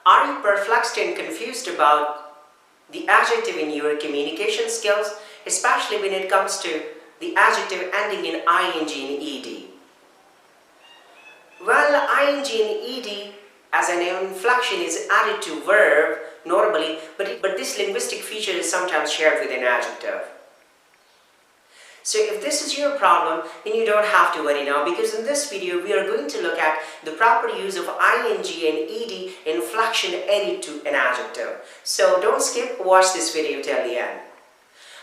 Are you perplexed and confused about the adjective in your communication skills, especially when it comes to the adjective ending in ing and ed? Well, ing and ed as an inflection is added to verb normally, but this linguistic feature is sometimes shared with an adjective. So if this is your problem, then you don't have to worry now, because in this video we are going to look at the proper use of ing and ed inflection added to an adjective. So don't skip, watch this video till the end.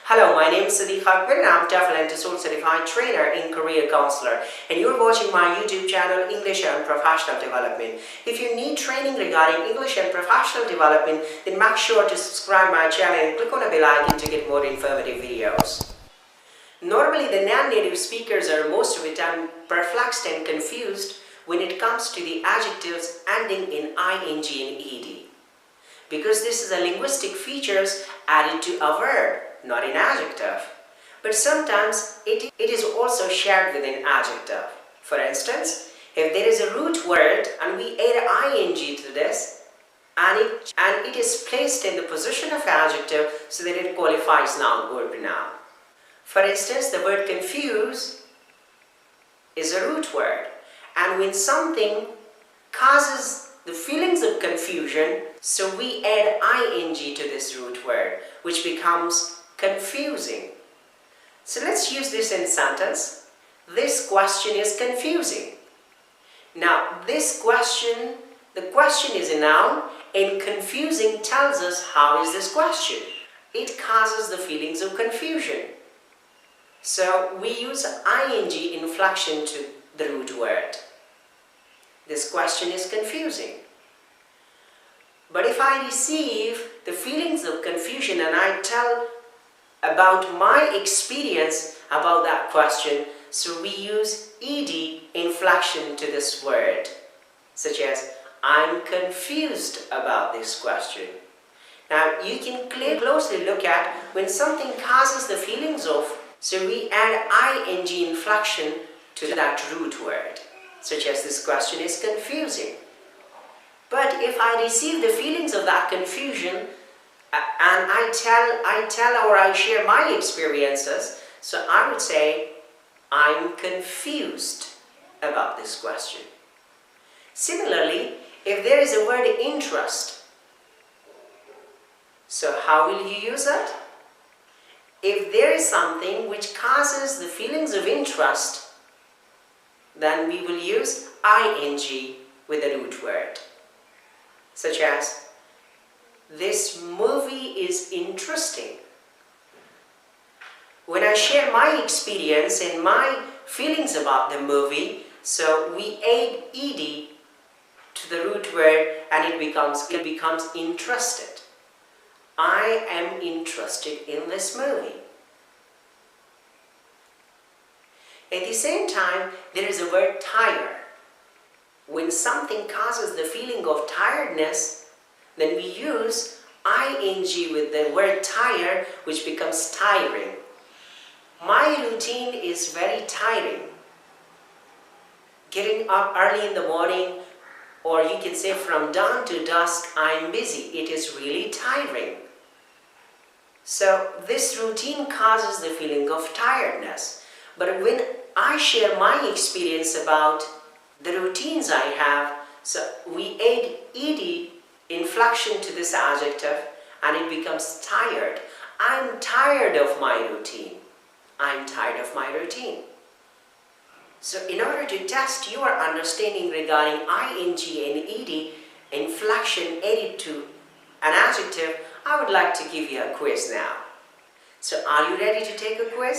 Hello, my name is Sadiq Akbar and I'm TOEFL and TESOL certified trainer in career counselor, and you're watching my YouTube channel English and Professional Development. If you need training regarding English and professional development, then make sure to subscribe my channel and click on the bell icon to get more informative videos. Normally, the non-native speakers are most of the time perplexed and confused when it comes to the adjectives ending in ing and ed, because this is a linguistic feature added to a verb, not an adjective. But sometimes it is also shared with an adjective. For instance, if there is a root word and we add ing to this, and it is placed in the position of adjective so that it qualifies noun or pronoun. For instance, the word confuse is a root word, and when something causes the feelings of confusion, so we add ing to this root word, which becomes confusing. So let's use this in sentence. This question is confusing. Now, the question is a noun, and confusing tells us how is this question. It causes the feelings of confusion. So we use ing inflection to the root word. This question is confusing. But if I receive the feelings of confusion and I tell about my experience about that question, so we use ed inflection to this word, such as I'm confused about this question. Now you can closely look at when something causes the feelings of, so we add ing inflection to that root word, such as this question is confusing. But if I receive the feelings of that confusion and I tell or I share my experiences, so I would say I'm confused about this question. Similarly, if there is a word interest, so how will you use it? If there is something which causes the feelings of interest, then we will use ing with the root word, such as this movie is interesting. When I share my experience and my feelings about the movie, so we add ed to the root word and it becomes interested. I am interested in this movie. At the same time, there is a word tire. When something causes the feeling of tiredness, then we use ing with the word tire, which becomes tiring. My routine is very tiring. Getting up early in the morning, or you can say from dawn to dusk, I'm busy. It is really tiring. So this routine causes the feeling of tiredness. But when I share my experience about the routines I have, so we add ed inflection to this adjective and it becomes tired. I'm tired of my routine. I'm tired of my routine. So in order to test your understanding regarding ing and ed inflection added to an adjective, I would like to give you a quiz now. So are you ready to take a quiz?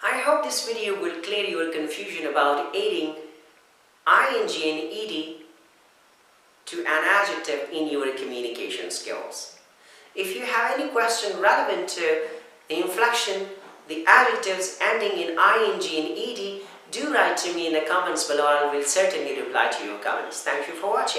I hope this video will clear your confusion about adding ing and ed to an adjective in your communication skills. If you have any question relevant to the inflection, the adjectives ending in ing and ed, do write to me in the comments below. I will certainly reply to your comments. Thank you for watching.